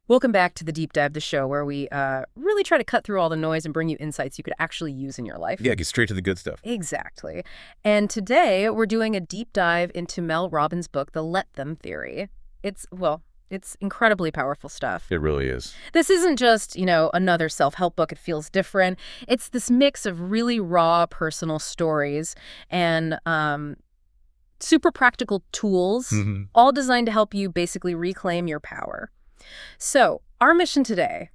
Welcome back to the Deep Dive, the show where we really try to cut through all the noise and bring you insights you could actually use in your life. Yeah, get straight to the good stuff. Exactly. And today we're doing a deep dive into Mel Robbins' book, The Let Them Theory. It's incredibly powerful stuff. It really is. This isn't just, another self-help book. It feels different. It's this mix of really raw personal stories and super practical tools, all designed to help you basically reclaim your power. So, our mission today,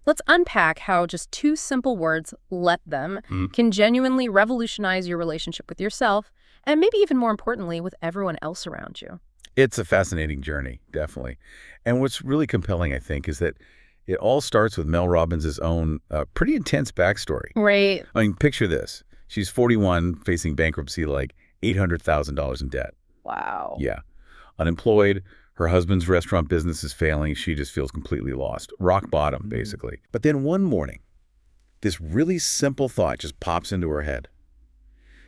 let's unpack how just two simple words, let them, can genuinely revolutionize your relationship with yourself and maybe even more importantly, with everyone else around you. It's a fascinating journey, definitely. And what's really compelling, I think, is that it all starts with Mel Robbins' own pretty intense backstory. Right. I mean, picture this. She's 41, facing bankruptcy, like $800,000 in debt. Wow. Yeah. Unemployed. Her husband's restaurant business is failing. She just feels completely lost. Rock bottom, basically. But then one morning, this really simple thought just pops into her head.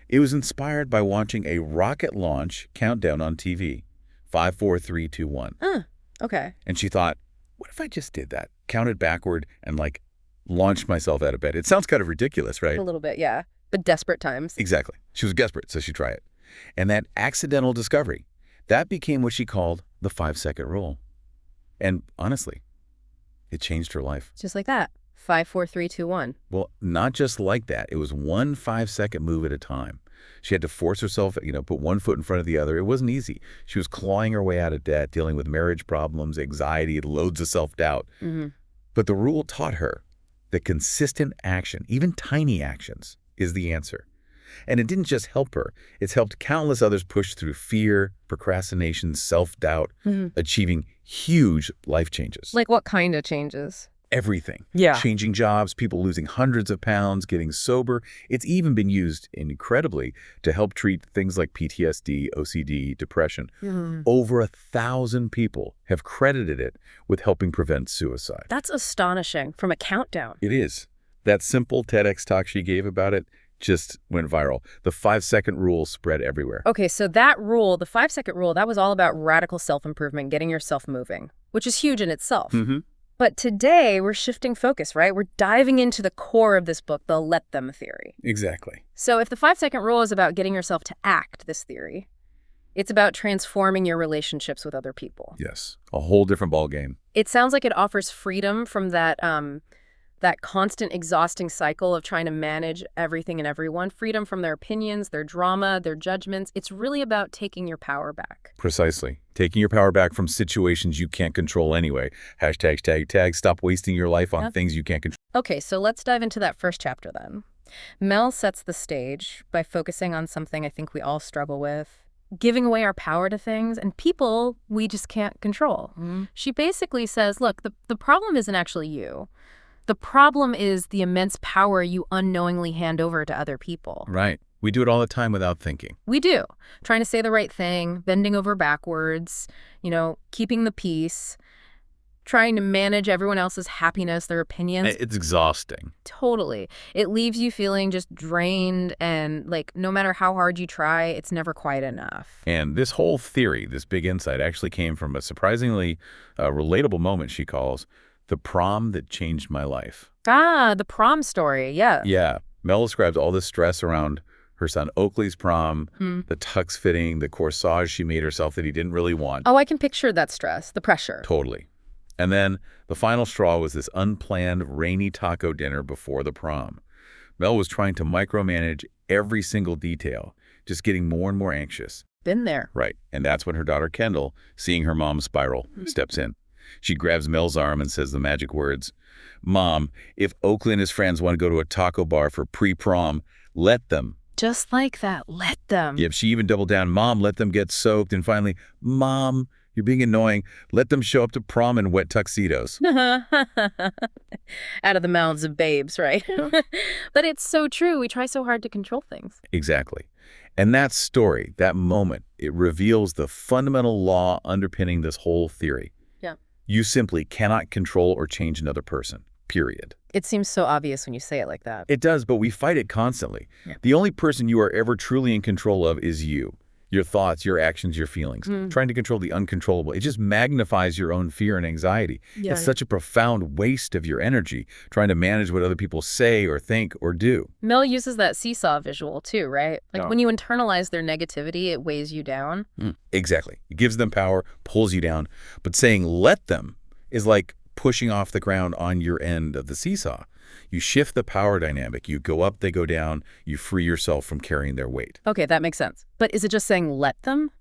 It was inspired by watching a rocket launch countdown on TV. 5, 4, 3, 2, 1. Okay. And she thought, what if I just did that? Counted backward and, launched myself out of bed. It sounds kind of ridiculous, right? A little bit, yeah. But desperate times. Exactly. She was desperate, so she'd try it. And that accidental discovery, that became what she called the 5-second rule. And honestly, it changed her life. Just like that. 5, 4, 3, 2, 1. Well, not just like that. It was one 5-second move at a time. She had to force herself, put one foot in front of the other. It wasn't easy. She was clawing her way out of debt, dealing with marriage problems, anxiety, loads of self-doubt. But the rule taught her that consistent action, even tiny actions, is the answer. And it didn't just help her. It's helped countless others push through fear, procrastination, self-doubt, achieving huge life changes. Like what kind of changes? Everything. Yeah. Changing jobs, people losing hundreds of pounds, getting sober. It's even been used incredibly to help treat things like PTSD, OCD, depression. Over 1,000 people have credited it with helping prevent suicide. That's astonishing. From a countdown. It is. That simple TEDx talk she gave about it just went viral. The 5-second rule spread everywhere. Okay, so that rule, the 5-second rule, that was all about radical self-improvement, getting yourself moving, which is huge in itself. But today, we're shifting focus, right? We're diving into the core of this book, the Let Them Theory. Exactly. So if the 5-second rule is about getting yourself to act this theory, it's about transforming your relationships with other people. Yes, a whole different ballgame. It sounds like it offers freedom from that constant exhausting cycle of trying to manage everything and everyone, freedom from their opinions, their drama, their judgments. It's really about taking your power back. Precisely. Taking your power back from situations you can't control anyway. #tag. Stop wasting your life on things you can't control. Okay, so let's dive into that first chapter then. Mel sets the stage by focusing on something I think we all struggle with, giving away our power to things and people we just can't control. She basically says, look, the problem isn't actually you. The problem is the immense power you unknowingly hand over to other people. Right. We do it all the time without thinking. We do. Trying to say the right thing, bending over backwards, keeping the peace, trying to manage everyone else's happiness, their opinions. It's exhausting. Totally. It leaves you feeling just drained and no matter how hard you try, it's never quite enough. And this whole theory, this big insight, actually came from a surprisingly relatable moment she calls the prom that changed my life. The prom story, yeah. Yeah. Mel describes all this stress around her son Oakley's prom, the tux fitting, the corsage she made herself that he didn't really want. Oh, I can picture that stress, the pressure. Totally. And then the final straw was this unplanned rainy taco dinner before the prom. Mel was trying to micromanage every single detail, just getting more and more anxious. Been there. Right. And that's when her daughter Kendall, seeing her mom spiral, steps in. She grabs Mel's arm and says the magic words, "Mom, if Oakley and his friends want to go to a taco bar for pre-prom, let them." Just like that, let them. Yep, she even doubled down, "Mom, let them get soaked." And finally, "Mom, you're being annoying. Let them show up to prom in wet tuxedos." Out of the mouths of babes, right? But it's so true. We try so hard to control things. Exactly. And that story, that moment, it reveals the fundamental law underpinning this whole theory. Yeah. You simply cannot control or change another person, period. It seems so obvious when you say it like that. It does, but we fight it constantly. Yeah. The only person you are ever truly in control of is you. Your thoughts, your actions, your feelings. Trying to control the uncontrollable. It just magnifies your own fear and anxiety. Yeah. It's such a profound waste of your energy trying to manage what other people say or think or do. Mel uses that seesaw visual too, right? Like when you internalize their negativity, it weighs you down. Exactly. It gives them power, pulls you down. But saying let them is like pushing off the ground on your end of the seesaw. You shift the power dynamic. You go up, they go down. You free yourself from carrying their weight. Okay, that makes sense. But is it just saying let them?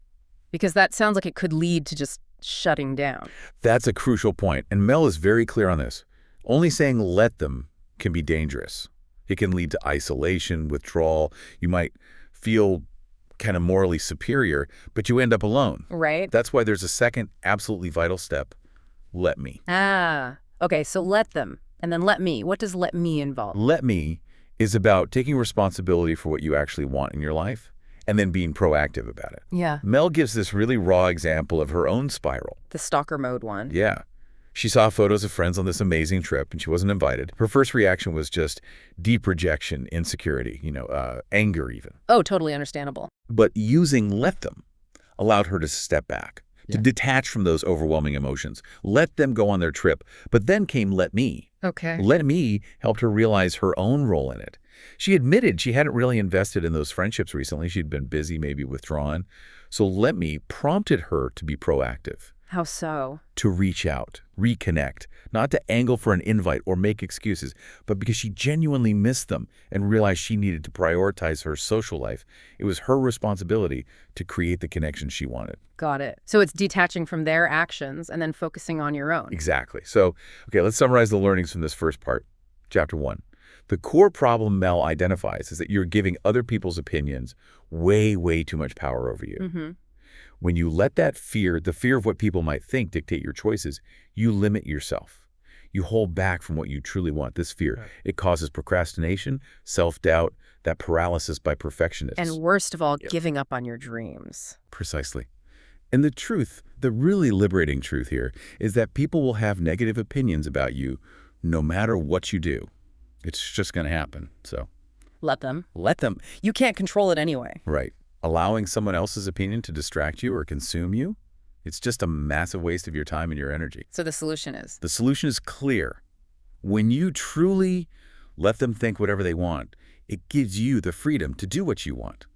Because that sounds like it could lead to just shutting down. That's a crucial point, and Mel is very clear on this. Only saying let them can be dangerous. It can lead to isolation, withdrawal. You might feel kind of morally superior, but you end up alone. Right. That's why there's a second absolutely vital step. Let me. Okay, so let them. And then let me. What does let me involve? Let me is about taking responsibility for what you actually want in your life and then being proactive about it. Yeah. Mel gives this really raw example of her own spiral. The stalker mode one. Yeah. She saw photos of friends on this amazing trip and she wasn't invited. Her first reaction was just deep rejection, insecurity, anger even. Oh, totally understandable. But using let them allowed her to step back, to detach from those overwhelming emotions, let them go on their trip. But then came let me. Okay. Let me helped her realize her own role in it. She admitted she hadn't really invested in those friendships recently. She'd been busy, maybe withdrawn. So let me prompted her to be proactive. How so? To reach out, reconnect, not to angle for an invite or make excuses, but because she genuinely missed them and realized she needed to prioritize her social life. It was her responsibility to create the connection she wanted. Got it. So it's detaching from their actions and then focusing on your own. Exactly. So, okay, let's summarize the learnings from this first part. Chapter 1. The core problem Mel identifies is that you're giving other people's opinions way, way too much power over you. When you let that fear, the fear of what people might think, dictate your choices, you limit yourself. You hold back from what you truly want. This fear, it causes procrastination, self-doubt, that paralysis by perfectionists. And worst of all, giving up on your dreams. Precisely. And the truth, the really liberating truth here, is that people will have negative opinions about you no matter what you do. It's just going to happen. So let them. Let them. You can't control it anyway. Right. Allowing someone else's opinion to distract you or consume you, it's just a massive waste of your time and your energy. So the solution is? The solution is clear. When you truly let them think whatever they want, it gives you the freedom to do what you want.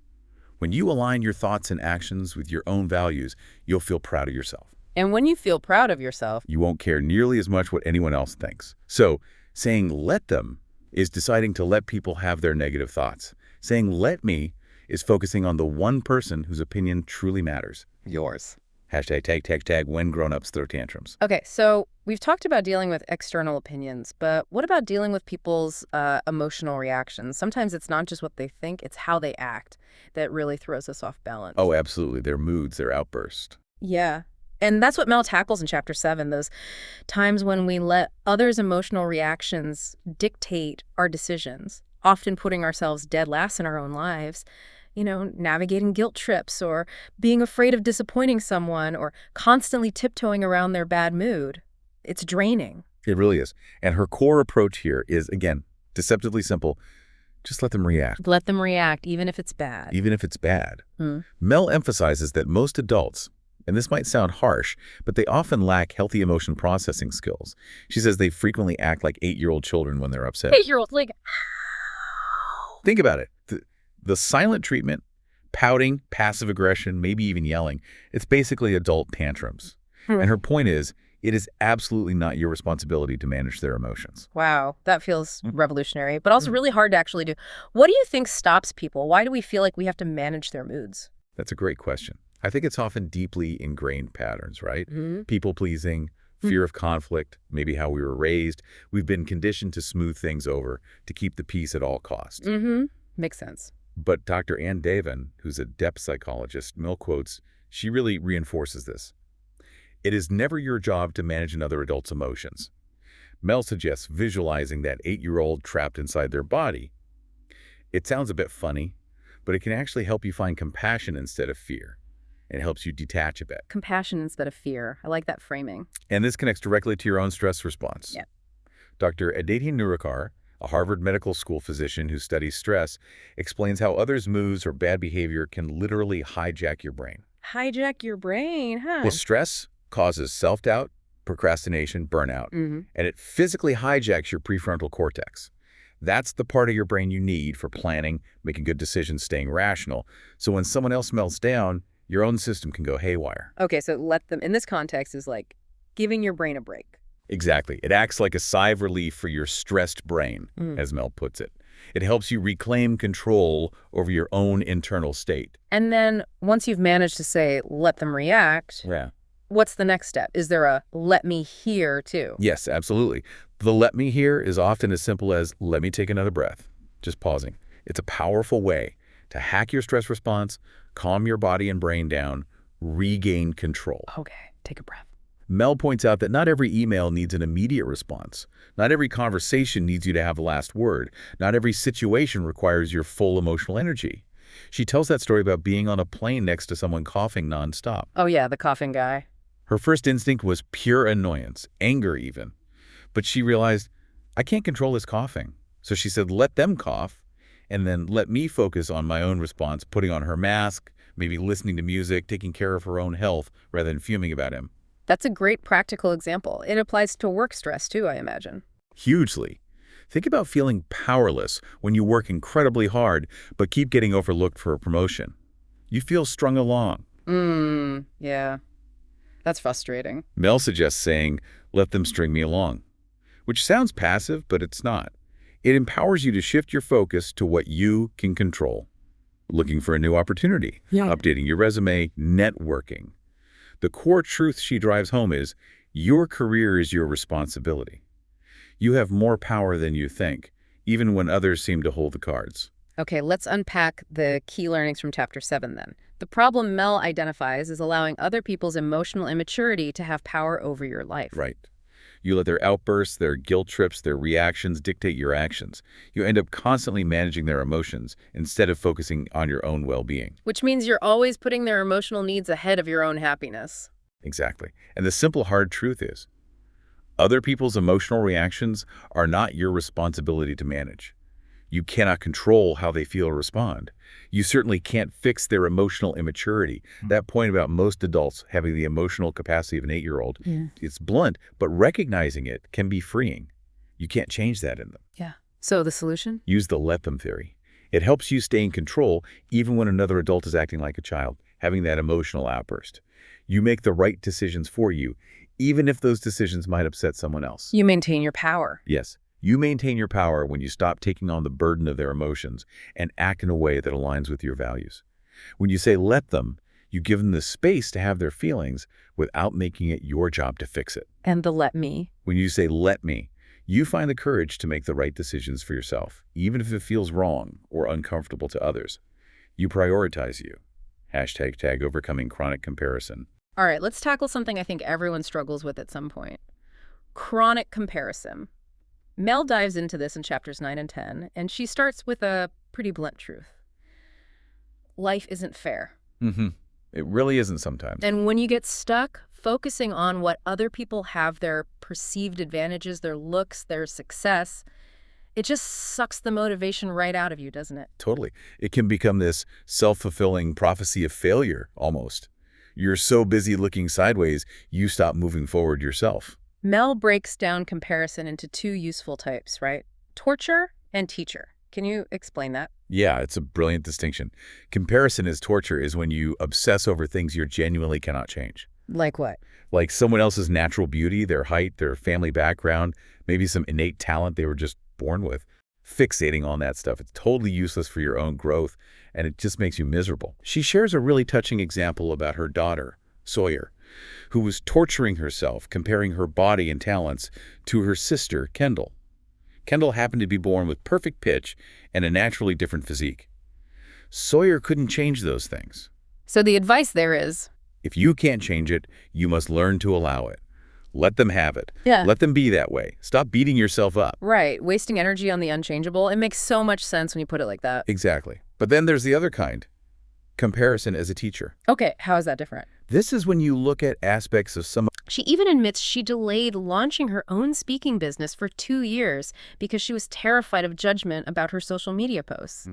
When you align your thoughts and actions with your own values, you'll feel proud of yourself. And when you feel proud of yourself, you won't care nearly as much what anyone else thinks. So saying let them is deciding to let people have their negative thoughts. Saying let me is focusing on the one person whose opinion truly matters. Yours. #tag when grown-ups throw tantrums. Okay, so we've talked about dealing with external opinions, but what about dealing with people's emotional reactions? Sometimes it's not just what they think, it's how they act that really throws us off balance. Oh, absolutely. Their moods, their outbursts. Yeah. And that's what Mel tackles in Chapter 7, those times when we let others' emotional reactions dictate our decisions, often putting ourselves dead last in our own lives. Navigating guilt trips or being afraid of disappointing someone or constantly tiptoeing around their bad mood. It's draining. It really is. And her core approach here is, again, deceptively simple. Just let them react. Let them react, even if it's bad. Even if it's bad. Mel emphasizes that most adults, and this might sound harsh, but they often lack healthy emotion processing skills. She says they frequently act like 8-year-old children when they're upset. 8-year-olds, like... Think about it. The silent treatment, pouting, passive aggression, maybe even yelling, it's basically adult tantrums. And her point is, it is absolutely not your responsibility to manage their emotions. Wow, that feels revolutionary, but also really hard to actually do. What do you think stops people? Why do we feel like we have to manage their moods? That's a great question. I think it's often deeply ingrained patterns, right? People-pleasing, fear of conflict, maybe how we were raised. We've been conditioned to smooth things over, to keep the peace at all costs. Makes sense. But Dr. Ann Davin, who's a depth psychologist, Mel quotes, she really reinforces this. It is never your job to manage another adult's emotions. Mel suggests visualizing that 8-year-old trapped inside their body. It sounds a bit funny, but it can actually help you find compassion instead of fear. It helps you detach a bit. Compassion instead of fear. I like that framing. And this connects directly to your own stress response. Yeah. Dr. Anecdote, A Harvard Medical School physician who studies stress explains how others' moods or bad behavior can literally hijack your brain. Hijack your brain, huh? Well, stress causes self-doubt, procrastination, burnout, and it physically hijacks your prefrontal cortex. That's the part of your brain you need for planning, making good decisions, staying rational. So when someone else melts down, your own system can go haywire. Okay, so let them, in this context, is like giving your brain a break. Exactly. It acts like a sigh of relief for your stressed brain, as Mel puts it. It helps you reclaim control over your own internal state. And then once you've managed to say, let them react, what's the next step? Is there a let me hear too? Yes, absolutely. The let me hear is often as simple as let me take another breath, just pausing. It's a powerful way to hack your stress response, calm your body and brain down, regain control. Okay, take a breath. Mel points out that not every email needs an immediate response. Not every conversation needs you to have the last word. Not every situation requires your full emotional energy. She tells that story about being on a plane next to someone coughing nonstop. Oh yeah, the coughing guy. Her first instinct was pure annoyance, anger even. But she realized, I can't control his coughing. So she said, let them cough, and then let me focus on my own response, putting on her mask, maybe listening to music, taking care of her own health rather than fuming about him. That's a great practical example. It applies to work stress too, I imagine. Hugely. Think about feeling powerless when you work incredibly hard but keep getting overlooked for a promotion. You feel strung along. Yeah. That's frustrating. Mel suggests saying, let them string me along, which sounds passive, but it's not. It empowers you to shift your focus to what you can control. Looking for a new opportunity, updating your resume, networking. The core truth she drives home is, your career is your responsibility. You have more power than you think, even when others seem to hold the cards. Okay, let's unpack the key learnings from Chapter 7 then. The problem Mel identifies is allowing other people's emotional immaturity to have power over your life. Right. You let their outbursts, their guilt trips, their reactions dictate your actions. You end up constantly managing their emotions instead of focusing on your own well-being. Which means you're always putting their emotional needs ahead of your own happiness. Exactly. And the simple, hard truth is, other people's emotional reactions are not your responsibility to manage. You cannot control how they feel or respond. You certainly can't fix their emotional immaturity. That point about most adults having the emotional capacity of an 8-year-old, it's blunt, but recognizing it can be freeing. You can't change that in them. Yeah. So the solution? Use the let them theory. It helps you stay in control even when another adult is acting like a child, having that emotional outburst. You make the right decisions for you, even if those decisions might upset someone else. You maintain your power. Yes. You maintain your power when you stop taking on the burden of their emotions and act in a way that aligns with your values. When you say let them, you give them the space to have their feelings without making it your job to fix it. And the let me? When you say let me, you find the courage to make the right decisions for yourself, even if it feels wrong or uncomfortable to others. You prioritize you. # overcoming chronic comparison. All right, let's tackle something I think everyone struggles with at some point. Chronic comparison. Mel dives into this in chapters 9 and 10, and she starts with a pretty blunt truth. Life isn't fair. It really isn't sometimes. And when you get stuck focusing on what other people have, their perceived advantages, their looks, their success, it just sucks the motivation right out of you, doesn't it? Totally. It can become this self-fulfilling prophecy of failure, almost. You're so busy looking sideways, you stop moving forward yourself. Mel breaks down comparison into two useful types, right? Torture and teacher. Can you explain that? Yeah, it's a brilliant distinction. Comparison as torture is when you obsess over things you genuinely cannot change. Like what? Like someone else's natural beauty, their height, their family background, maybe some innate talent they were just born with. Fixating on that stuff, it's totally useless for your own growth, and it just makes you miserable. She shares a really touching example about her daughter, Sawyer, who was torturing herself, comparing her body and talents to her sister, Kendall. Kendall happened to be born with perfect pitch and a naturally different physique. Sawyer couldn't change those things. So the advice there is, if you can't change it, you must learn to allow it. Let them have it. Yeah. Let them be that way. Stop beating yourself up. Right. Wasting energy on the unchangeable. It makes so much sense when you put it like that. Exactly. But then there's the other kind. Comparison as a teacher. Okay. How is that different? This is when you look at aspects of She even admits she delayed launching her own speaking business for 2 years because she was terrified of judgment about her social media posts.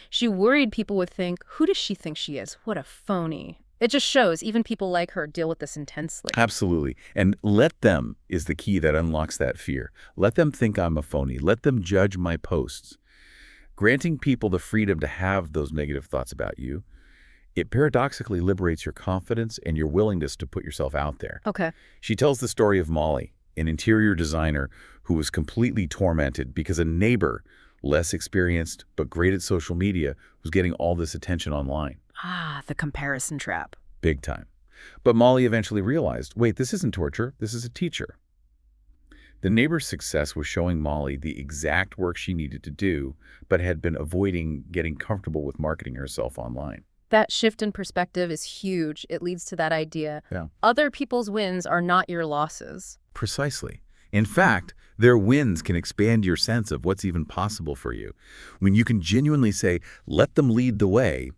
She worried people would think, who does she think she is? What a phony. It just shows even people like her deal with this intensely. Absolutely. And let them is the key that unlocks that fear. Let them think I'm a phony. Let them judge my posts. Granting people the freedom to have those negative thoughts about you, it paradoxically liberates your confidence and your willingness to put yourself out there. Okay. She tells the story of Molly, an interior designer who was completely tormented because a neighbor, less experienced but great at social media, was getting all this attention online. Ah, the comparison trap. Big time. But Molly eventually realized, wait, this isn't torture, this is a teacher. The neighbor's success was showing Molly the exact work she needed to do, but had been avoiding getting comfortable with marketing herself online. That shift in perspective is huge. It leads to that idea. Yeah. Other people's wins are not your losses. Precisely. In fact, their wins can expand your sense of what's even possible for you. When you can genuinely say, let them lead the way,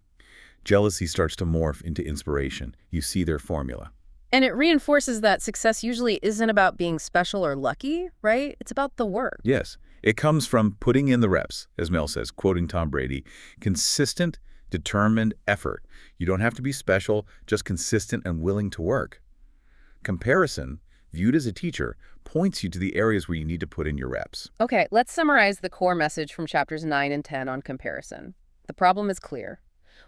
jealousy starts to morph into inspiration. You see their formula. And it reinforces that success usually isn't about being special or lucky, right? It's about the work. Yes. It comes from putting in the reps, as Mel says, quoting Tom Brady, consistent, determined effort. You don't have to be special, just consistent and willing to work. Comparison, viewed as a teacher, points you to the areas where you need to put in your reps. Okay, let's summarize the core message from chapters 9 and 10 on comparison. The problem is clear.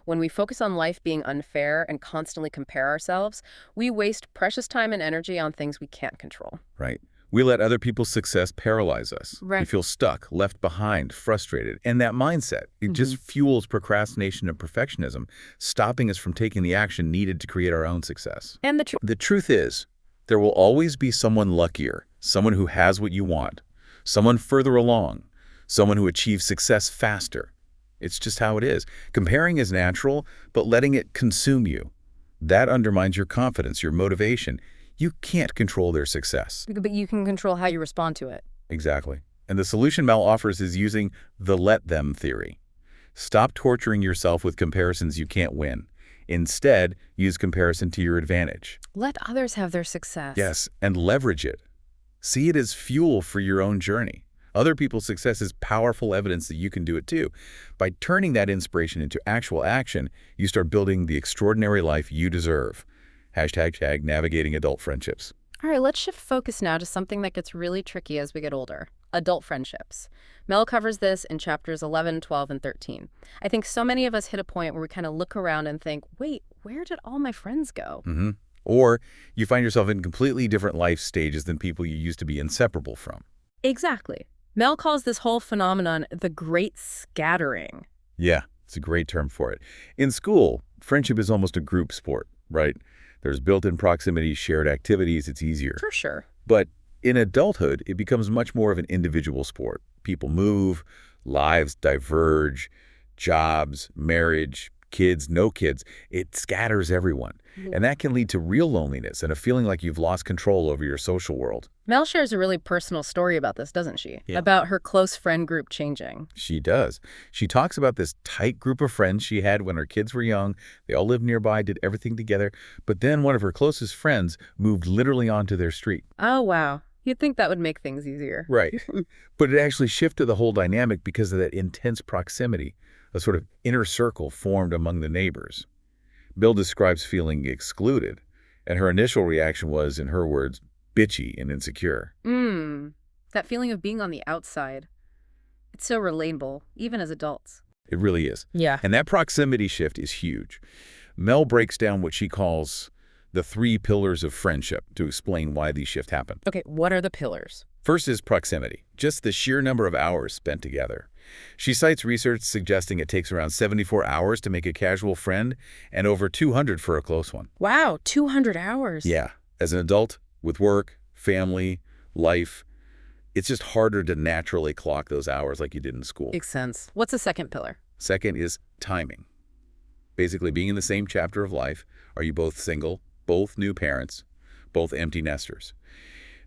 When we focus on life being unfair and constantly compare ourselves, we waste precious time and energy on things we can't control. Right. We let other people's success paralyze us. Right. We feel stuck, left behind, frustrated. And that mindset, it just fuels procrastination and perfectionism, stopping us from taking the action needed to create our own success. And The truth is, there will always be someone luckier, someone who has what you want, someone further along, someone who achieves success faster. It's just how it is. Comparing is natural, but letting it consume you, that undermines your confidence, your motivation. You can't control their success. But you can control how you respond to it. Exactly. And the solution Mel offers is using the let them theory. Stop torturing yourself with comparisons you can't win. Instead, use comparison to your advantage. Let others have their success. Yes, and leverage it. See it as fuel for your own journey. Other people's success is powerful evidence that you can do it too. By turning that inspiration into actual action, you start building the extraordinary life you deserve. # navigating adult friendships. All right, let's shift focus now to something that gets really tricky as we get older. Adult friendships. Mel covers this in chapters 11, 12, and 13. I think so many of us hit a point where we kind of look around and think, wait, where did all my friends go? Or you find yourself in completely different life stages than people you used to be inseparable from. Exactly. Mel calls this whole phenomenon the Great Scattering. Yeah, it's a great term for it. In school, friendship is almost a group sport, right? There's built-in proximity, shared activities, it's easier. For sure. But in adulthood, it becomes much more of an individual sport. People move, lives diverge, jobs, marriage, kids, no kids. It scatters everyone. And that can lead to real loneliness and a feeling like you've lost control over your social world. Mel shares a really personal story about this, doesn't she? Yeah. About her close friend group changing. She does. She talks about this tight group of friends she had when her kids were young. They all lived nearby, did everything together. But then one of her closest friends moved literally onto their street. Oh, wow. You'd think that would make things easier. Right. But it actually shifted the whole dynamic because of that intense proximity, a sort of inner circle formed among the neighbors. Bill describes feeling excluded, and her initial reaction was, in her words, bitchy and insecure. That feeling of being on the outside. It's so relatable, even as adults. It really is. Yeah. And that proximity shift is huge. Mel breaks down what she calls the 3 pillars of friendship to explain why these shifts happen. Okay, what are the pillars? First is proximity, just the sheer number of hours spent together. She cites research suggesting it takes around 74 hours to make a casual friend and over 200 for a close one. Wow, 200 hours. Yeah. As an adult, with work, family, life, it's just harder to naturally clock those hours like you did in school. Makes sense. What's the second pillar? Second is timing. Basically, being in the same chapter of life, are you both single, both new parents, both empty nesters?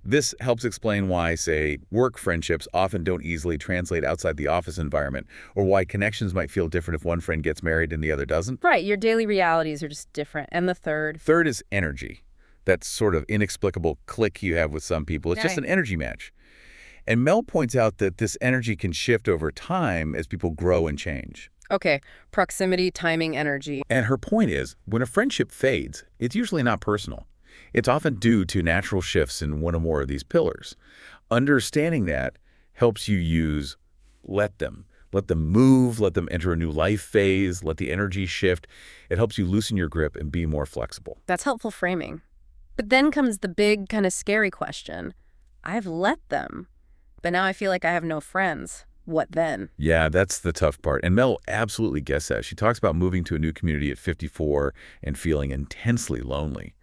This helps explain why, say, work friendships often don't easily translate outside the office environment, or why connections might feel different if one friend gets married and the other doesn't. Right, your daily realities are just different. And the third? Third is energy. that sort of inexplicable click you have with some people. It's just Right. an energy match. And Mel points out that this energy can shift over time as people grow and change. Okay, proximity, timing, energy. And her point is, when a friendship fades, it's usually not personal. It's often due to natural shifts in one or more of these pillars. Understanding that helps you use let them. Let them move, let them enter a new life phase, let the energy shift. It helps you loosen your grip and be more flexible. That's helpful framing. But then comes the big, kind of scary question. I've let them, but now I feel like I have no friends. What then? Yeah, that's the tough part. And Mel absolutely gets that. She talks about moving to a new community at 54 and feeling intensely lonely.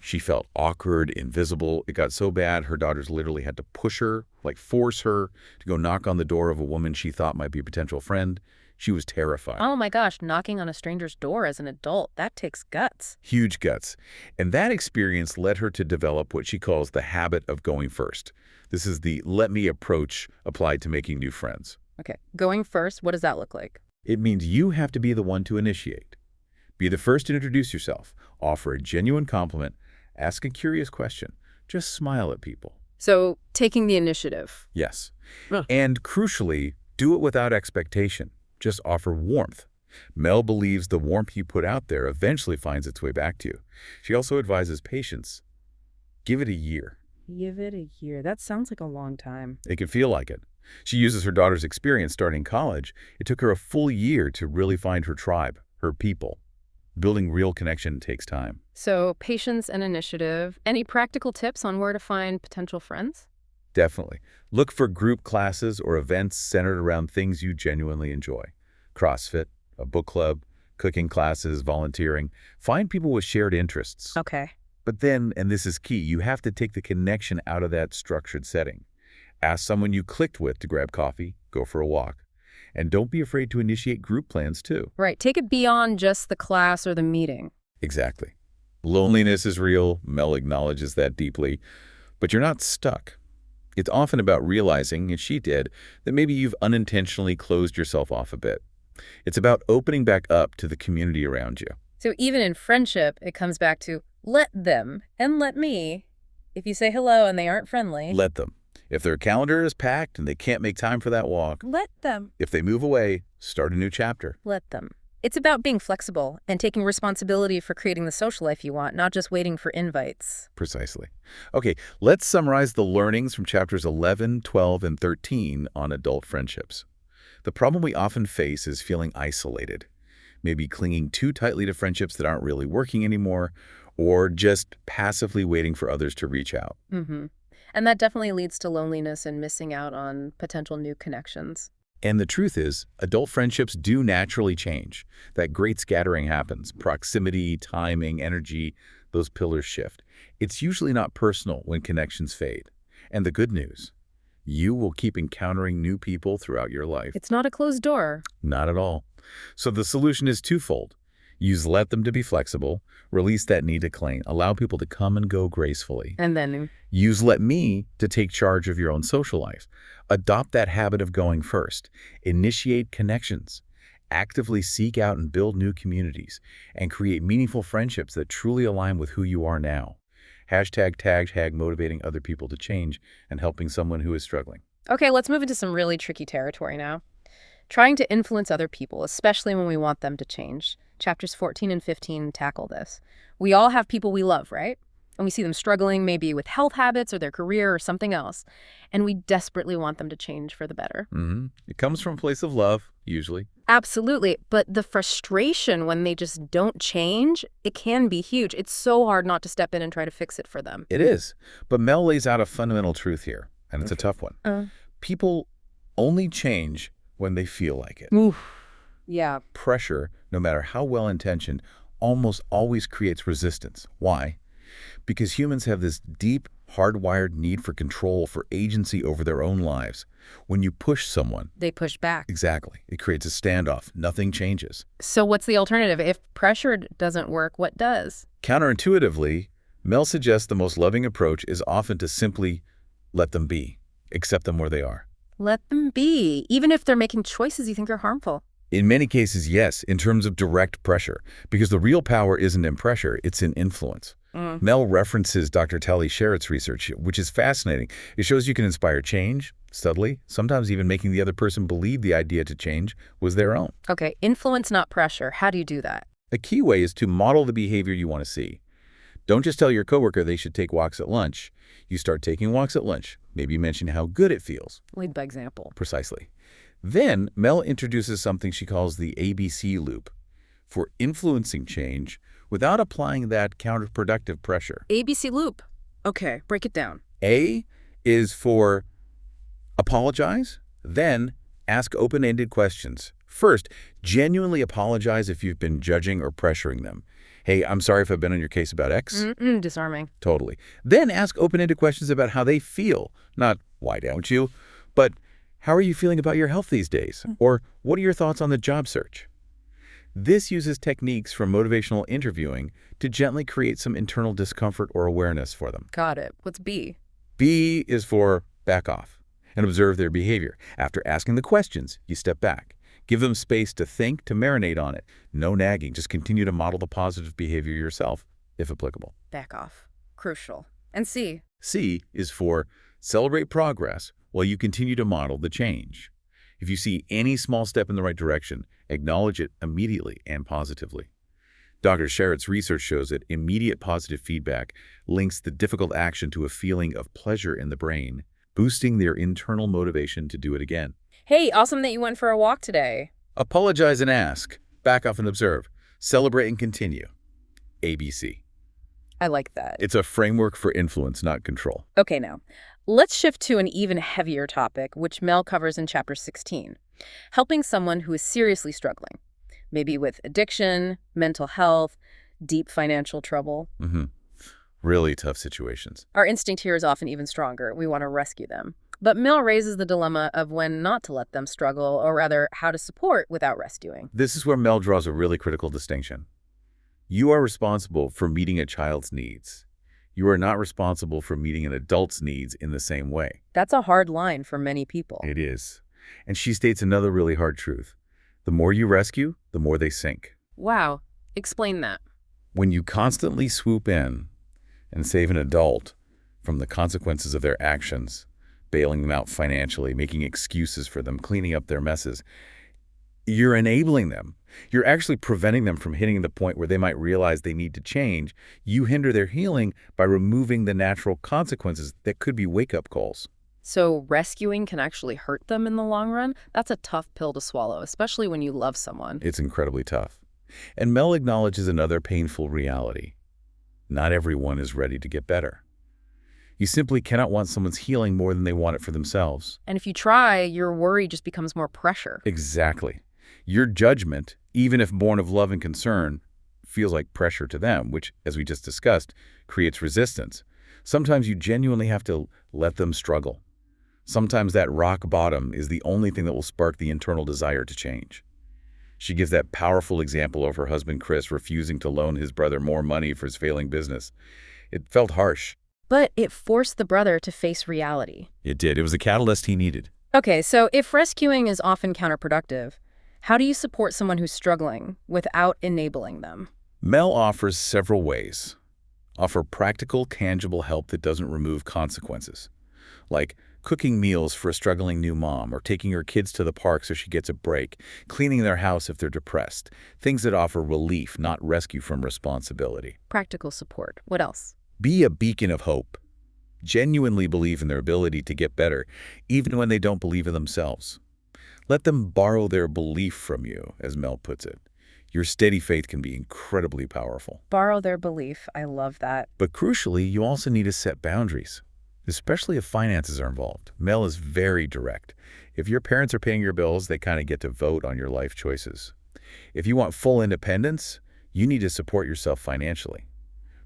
She felt awkward, invisible. It got so bad, her daughters literally had to push her, like force her, to go knock on the door of a woman she thought might be a potential friend. She was terrified. Oh my gosh, knocking on a stranger's door as an adult, that takes guts. Huge guts. And that experience led her to develop what she calls the habit of going first. This is the let me approach applied to making new friends. Okay, going first, what does that look like? It means you have to be the one to initiate. Be the first to introduce yourself, offer a genuine compliment, ask a curious question, just smile at people. So, taking the initiative. Yes. Huh. And crucially, do it without expectation. Just offer warmth. Mel believes the warmth you put out there eventually finds its way back to you. She also advises patience. Give it a year. Give it a year. That sounds like a long time. It can feel like it. She uses her daughter's experience starting college. It took her a full year to really find her tribe, her people. Building real connection takes time. So, patience and initiative. Any practical tips on where to find potential friends? Definitely. Look for group classes or events centered around things you genuinely enjoy. CrossFit, a book club, cooking classes, volunteering. Find people with shared interests. Okay. But then, and this is key, you have to take the connection out of that structured setting. Ask someone you clicked with to grab coffee, go for a walk. And don't be afraid to initiate group plans too. Right. Take it beyond just the class or the meeting. Exactly. Loneliness is real. Mel acknowledges that deeply. But you're not stuck. It's often about realizing, as she did, that maybe you've unintentionally closed yourself off a bit. It's about opening back up to the community around you. So even in friendship, it comes back to let them and let me. If you say hello and they aren't friendly, Let them. If their calendar is packed and they can't make time for that walk, let them. if they move away, start a new chapter. Let them. It's about being flexible and taking responsibility for creating the social life you want, not just waiting for invites. Precisely. Okay, let's summarize the learnings from chapters 11, 12, and 13 on adult friendships. The problem we often face is feeling isolated, maybe clinging too tightly to friendships that aren't really working anymore, or just passively waiting for others to reach out. And that definitely leads to loneliness and missing out on potential new connections. And the truth is, adult friendships do naturally change. That great scattering happens. Proximity, timing, energy, those pillars shift. It's usually not personal when connections fade. And the good news, you will keep encountering new people throughout your life. It's not a closed door. Not at all. So the solution is twofold. Use let them to be flexible, release that need to cling, allow people to come and go gracefully. And then Use let me to take charge of your own social life. Adopt that habit of going first. Initiate connections. Actively seek out and build new communities and create meaningful friendships that truly align with who you are now. #tag motivating other people to change and helping someone who is struggling. Okay, let's move into some really tricky territory now. Trying to influence other people, especially when we want them to change. Chapters 14 and 15 tackle this. We all have people we love, right? And we see them struggling maybe with health habits or their career or something else. And we desperately want them to change for the better. It comes from a place of love, usually. Absolutely. But the frustration when they just don't change, it can be huge. It's so hard not to step in and try to fix it for them. It is. But Mel lays out a fundamental truth here, and it's a tough one. People only change when they feel like it. Oof. Yeah. Pressure, no matter how well-intentioned, almost always creates resistance. Why? Because humans have this deep, hardwired need for control, for agency over their own lives. When you push someone, They push back. exactly, it creates a standoff. Nothing changes. So what's the alternative? If pressure doesn't work, what does? Counterintuitively, Mel suggests the most loving approach is often to simply let them be, accept them where they are. Let them be, even if they're making choices you think are harmful. In many cases, yes, in terms of direct pressure, because the real power isn't in pressure, it's in influence. Mm. Mel references Dr. Tali Sharrett's research, which is fascinating. It shows you can inspire change, subtly, sometimes even making the other person believe the idea to change was their own. Okay, influence, not pressure. How do you do that? A key way is to model the behavior you want to see. Don't just tell your coworker they should take walks at lunch. You start taking walks at lunch. Maybe mention how good it feels. Lead by example. Precisely. Then, Mel introduces something she calls the ABC loop for influencing change without applying that counterproductive pressure. ABC loop. Okay, break it down. A is for apologize, then ask open-ended questions. First, genuinely apologize if you've been judging or pressuring them. Hey, I'm sorry if I've been on your case about X. Disarming. Totally. Then ask open-ended questions about how they feel. Not, why don't you? But, how are you feeling about your health these days? Or, what are your thoughts on the job search? This uses techniques from motivational interviewing to gently create some internal discomfort or awareness for them. Got it. What's B? B is for back off and observe their behavior. After asking the questions, you step back. Give them space to think, to marinate on it. No nagging. Just continue to model the positive behavior yourself, if applicable. Back off. Crucial. And C? C is for celebrate progress while you continue to model the change. If you see any small step in the right direction, acknowledge it immediately and positively. Dr. Sharrett's research shows that immediate positive feedback links the difficult action to a feeling of pleasure in the brain, boosting their internal motivation to do it again. Hey, awesome that you went for a walk today. Apologize and ask. Back off and observe. Celebrate and continue. ABC. I like that. It's a framework for influence, not control. Okay, now, let's shift to an even heavier topic, which Mel covers in Chapter 16. Helping someone who is seriously struggling, maybe with addiction, mental health, deep financial trouble. Really tough situations. Our instinct here is often even stronger. We want to rescue them. But Mel raises the dilemma of when not to let them struggle, or rather, how to support without rescuing. This is where Mel draws a really critical distinction. You are responsible for meeting a child's needs. You are not responsible for meeting an adult's needs in the same way. That's a hard line for many people. It is. And she states another really hard truth. The more you rescue, the more they sink. Wow. Explain that. When you constantly swoop in and save an adult from the consequences of their actions, bailing them out financially, making excuses for them, cleaning up their messes, you're enabling them. You're actually preventing them from hitting the point where they might realize they need to change. You hinder their healing by removing the natural consequences that could be wake-up calls. So rescuing can actually hurt them in the long run? That's a tough pill to swallow, especially when you love someone. It's incredibly tough. And Mel acknowledges another painful reality. Not everyone is ready to get better. You simply cannot want someone's healing more than they want it for themselves. And if you try, your worry just becomes more pressure. Exactly. Your judgment, even if born of love and concern, feels like pressure to them, which, as we just discussed, creates resistance. Sometimes you genuinely have to let them struggle. Sometimes that rock bottom is the only thing that will spark the internal desire to change. She gives that powerful example of her husband Chris refusing to loan his brother more money for his failing business. It felt harsh. But it forced the brother to face reality. It did. It was the catalyst he needed. Okay, so if rescuing is often counterproductive, how do you support someone who's struggling without enabling them? Mel offers several ways. Offer practical, tangible help that doesn't remove consequences, like cooking meals for a struggling new mom or taking her kids to the park so she gets a break, cleaning their house if they're depressed, things that offer relief, not rescue from responsibility. Practical support. What else? Be a beacon of hope. Genuinely believe in their ability to get better, even when they don't believe in themselves. Let them borrow their belief from you, as Mel puts it. Your steady faith can be incredibly powerful. Borrow their belief. I love that. But crucially, you also need to set boundaries, especially if finances are involved. Mel is very direct. If your parents are paying your bills, they kind of get to vote on your life choices. If you want full independence, you need to support yourself financially.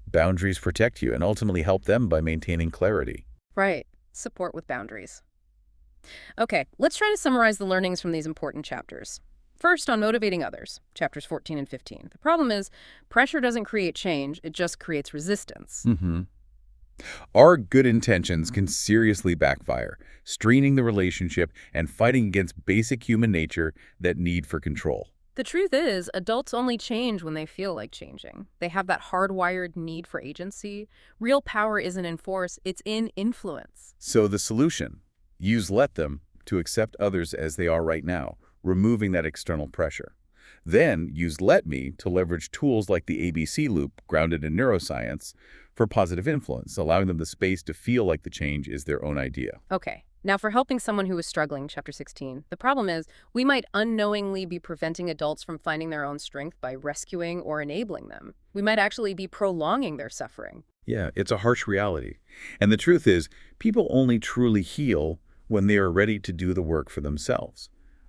Boundaries protect you and ultimately help them by maintaining clarity. Right. Support with boundaries. Okay, let's try to summarize the learnings from these important chapters. First, on motivating others, chapters 14 and 15. The problem is, pressure doesn't create change, it just creates resistance. Our good intentions can seriously backfire, straining the relationship and fighting against basic human nature, that need for control. The truth is, adults only change when they feel like changing. They have that hardwired need for agency. Real power isn't in force, it's in influence. So the solution, use let them to accept others as they are right now, removing that external pressure. Then use let me to leverage tools like the ABC loop, grounded in neuroscience, for positive influence, allowing them the space to feel like the change is their own idea. Okay, now for helping someone who is struggling, chapter 16, the problem is we might unknowingly be preventing adults from finding their own strength by rescuing or enabling them. We might actually be prolonging their suffering. Yeah, it's a harsh reality. And the truth is, people only truly heal when they are ready to do the work for themselves.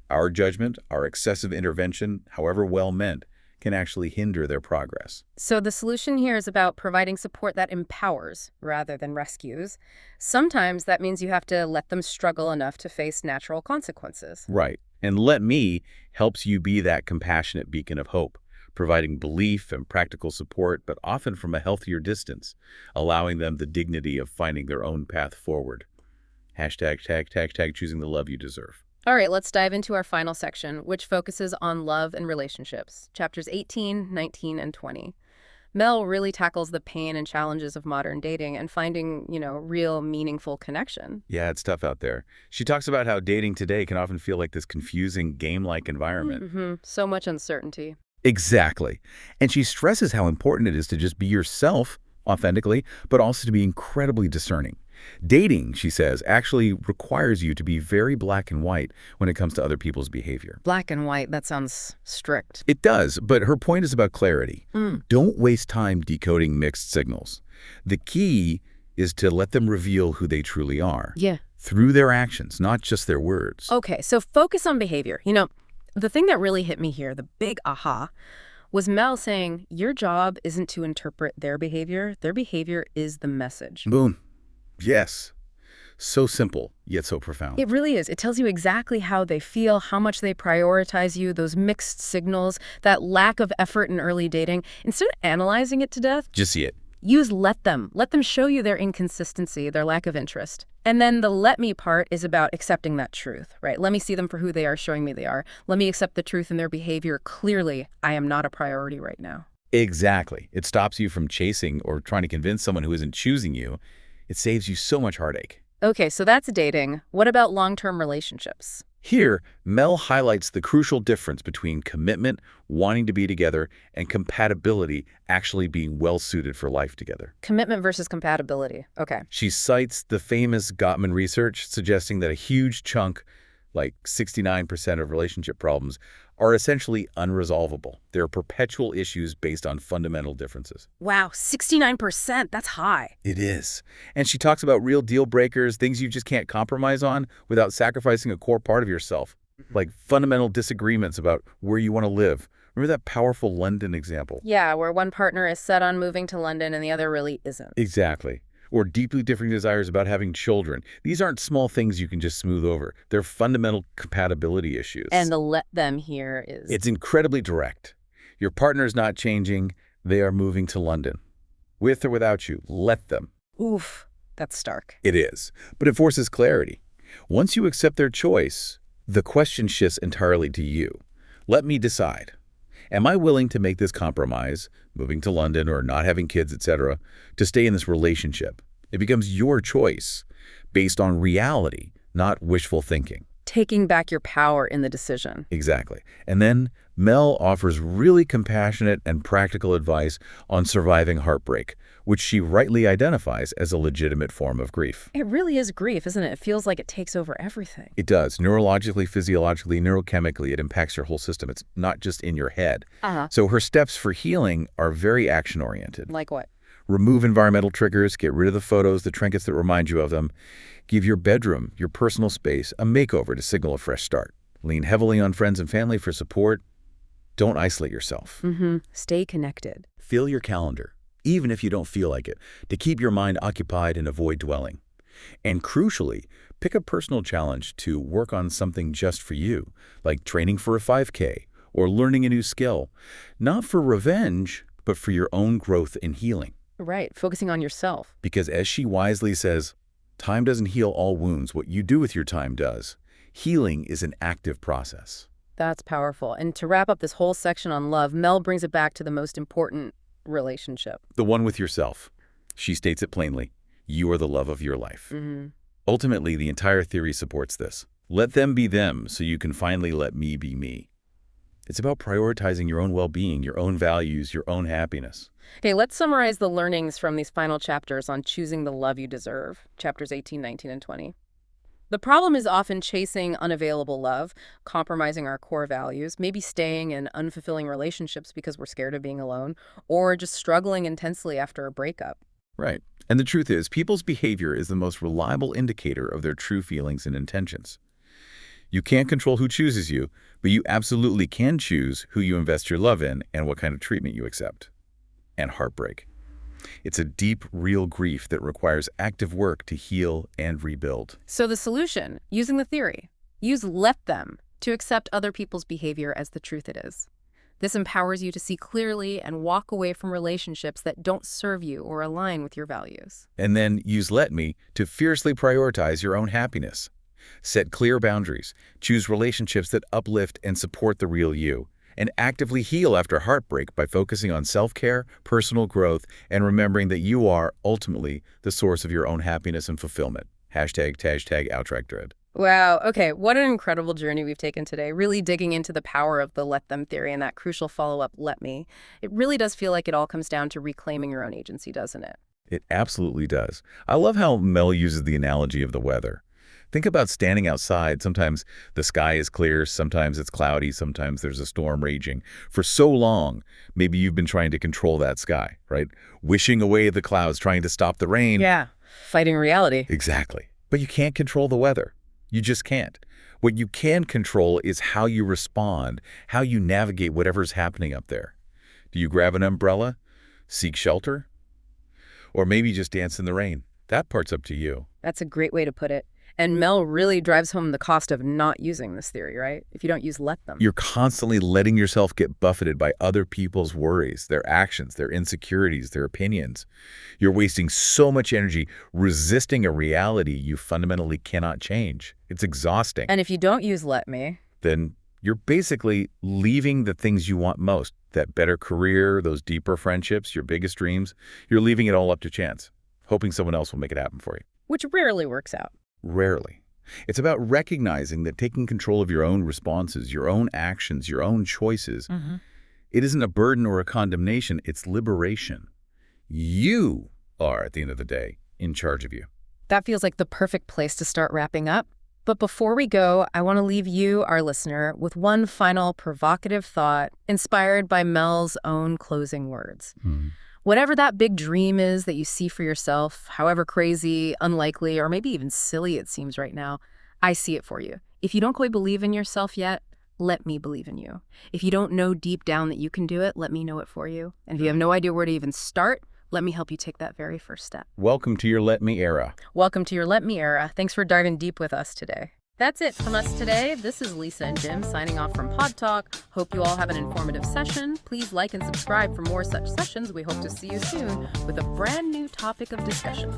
Our judgment, our excessive intervention, however well meant, can actually hinder their progress. So the solution here is about providing support that empowers rather than rescues. Sometimes that means you have to let them struggle enough to face natural consequences. Right. And let me helps you be that compassionate beacon of hope, providing belief and practical support, but often from a healthier distance, allowing them the dignity of finding their own path forward. Hashtag, choosing the love you deserve. All right, let's dive into our final section, which focuses on love and relationships, chapters 18, 19, and 20. Mel really tackles the pain and challenges of modern dating and finding, real meaningful connection. Yeah, it's tough out there. She talks about how dating today can often feel like this confusing, game-like environment. So much uncertainty. Exactly. And she stresses how important it is to just be yourself authentically, but also to be incredibly discerning. Dating, she says, actually requires you to be very black and white when it comes to other people's behavior. Black and white, that sounds strict. It does, but her point is about clarity. Don't waste time decoding mixed signals. The key is to let them reveal who they truly are. Yeah. Through their actions, not just their words. Okay, so focus on behavior. The thing that really hit me here, the big aha, was Mel saying, your job isn't to interpret their behavior is the message. Boom. Yes. So simple, yet so profound. It really is. It tells you exactly how they feel, how much they prioritize you, those mixed signals, that lack of effort in early dating. Instead of analyzing it to death, Just see it. use let them. Let them show you their inconsistency, their lack of interest. And then the let me part is about accepting that truth, right? Let me see them for who they are, showing me they are. Let me accept the truth in their behavior. Clearly, I am not a priority right now. Exactly. It stops you from chasing or trying to convince someone who isn't choosing you. It saves you so much heartache. Okay, so that's dating. What about long-term relationships? Here, Mel highlights the crucial difference between commitment, wanting to be together, and compatibility, actually being well-suited for life together. Commitment versus compatibility. Okay. She cites the famous Gottman research suggesting that a huge chunk, like 69% of relationship problems, are essentially unresolvable. They're perpetual issues based on fundamental differences. Wow, 69%. That's high. It is. And she talks about real deal breakers, things you just can't compromise on without sacrificing a core part of yourself, like fundamental disagreements about where you want to live. Remember that powerful London example? Yeah, where one partner is set on moving to London and the other really isn't. Exactly. Or deeply differing desires about having children. These aren't small things you can just smooth over. They're fundamental compatibility issues. And the let them here is... It's incredibly direct. Your partner's not changing. They are moving to London. With or without you, let them. Oof, that's stark. It is. But it forces clarity. Once you accept their choice, the question shifts entirely to you. Let me decide. Am I willing to make this compromise, moving to London or not having kids, etc., to stay in this relationship? It becomes your choice based on reality, not wishful thinking. Taking back your power in the decision. Exactly. And then Mel offers really compassionate and practical advice on surviving heartbreak, which she rightly identifies as a legitimate form of grief. It really is grief, isn't it? It feels like it takes over everything. It does. Neurologically, physiologically, neurochemically, it impacts your whole system. It's not just in your head. So her steps for healing are very action-oriented. Like what? Remove environmental triggers, get rid of the photos, the trinkets that remind you of them. Give your bedroom, your personal space, a makeover to signal a fresh start. Lean heavily on friends and family for support. Don't isolate yourself. Stay connected. Fill your calendar, even if you don't feel like it, to keep your mind occupied and avoid dwelling. And crucially, pick a personal challenge to work on something just for you, like training for a 5K or learning a new skill, not for revenge, but for your own growth and healing. Right, focusing on yourself. Because as she wisely says, time doesn't heal all wounds. What you do with your time does. Healing is an active process. That's powerful. And to wrap up this whole section on love, Mel brings it back to the most important relationship. The one with yourself. She states it plainly. You are the love of your life. Ultimately, the entire theory supports this. Let them be them so you can finally let me be me. It's about prioritizing your own well-being, your own values, your own happiness. Okay, let's summarize the learnings from these final chapters on choosing the love you deserve, chapters 18, 19, and 20. The problem is often chasing unavailable love, compromising our core values, maybe staying in unfulfilling relationships because we're scared of being alone, or just struggling intensely after a breakup. Right. And the truth is, people's behavior is the most reliable indicator of their true feelings and intentions. You can't control who chooses you, but you absolutely can choose who you invest your love in and what kind of treatment you accept. And heartbreak. It's a deep, real grief that requires active work to heal and rebuild. So the solution, using the theory, use let them to accept other people's behavior as the truth it is. This empowers you to see clearly and walk away from relationships that don't serve you or align with your values. And then use let me to fiercely prioritize your own happiness. Set clear boundaries, choose relationships that uplift and support the real you, and actively heal after heartbreak by focusing on self-care, personal growth, and remembering that you are, ultimately, the source of your own happiness and fulfillment. Hashtag Outrack Dread. Wow, okay, what an incredible journey we've taken today, really digging into the power of the let them theory and that crucial follow-up, let me. It really does feel like it all comes down to reclaiming your own agency, doesn't it? It absolutely does. I love how Mel uses the analogy of the weather. Think about standing outside. Sometimes the sky is clear, sometimes it's cloudy, sometimes there's a storm raging. For so long, maybe you've been trying to control that sky, right? Wishing away the clouds, trying to stop the rain. Yeah, fighting reality. Exactly. But you can't control the weather. You just can't. What you can control is how you respond, how you navigate whatever's happening up there. Do you grab an umbrella, seek shelter, or maybe just dance in the rain? That part's up to you. That's a great way to put it. And Mel really drives home the cost of not using this theory, right? If you don't use let them. You're constantly letting yourself get buffeted by other people's worries, their actions, their insecurities, their opinions. You're wasting so much energy resisting a reality you fundamentally cannot change. It's exhausting. And if you don't use let me, then you're basically leaving the things you want most, that better career, those deeper friendships, your biggest dreams. You're leaving it all up to chance, hoping someone else will make it happen for you. which rarely works out. Rarely. It's about recognizing that taking control of your own responses, your own actions, your own choices, it isn't a burden or a condemnation, it's liberation. You are, at the end of the day, in charge of you. That feels like the perfect place to start wrapping up. But before we go, I want to leave you, our listener, with one final provocative thought inspired by Mel's own closing words. Whatever that big dream is that you see for yourself, however crazy, unlikely, or maybe even silly it seems right now, I see it for you. If you don't quite believe in yourself yet, let me believe in you. If you don't know deep down that you can do it, let me know it for you. And if you have no idea where to even start, let me help you take that very first step. Welcome to your Let Me era. Welcome to your Let Me era. Thanks for diving deep with us today. That's it from us today. This is Lisa and Jim signing off from Pod Talk. Hope you all have an informative session. Please like and subscribe for more such sessions. We hope to see you soon with a brand new topic of discussion.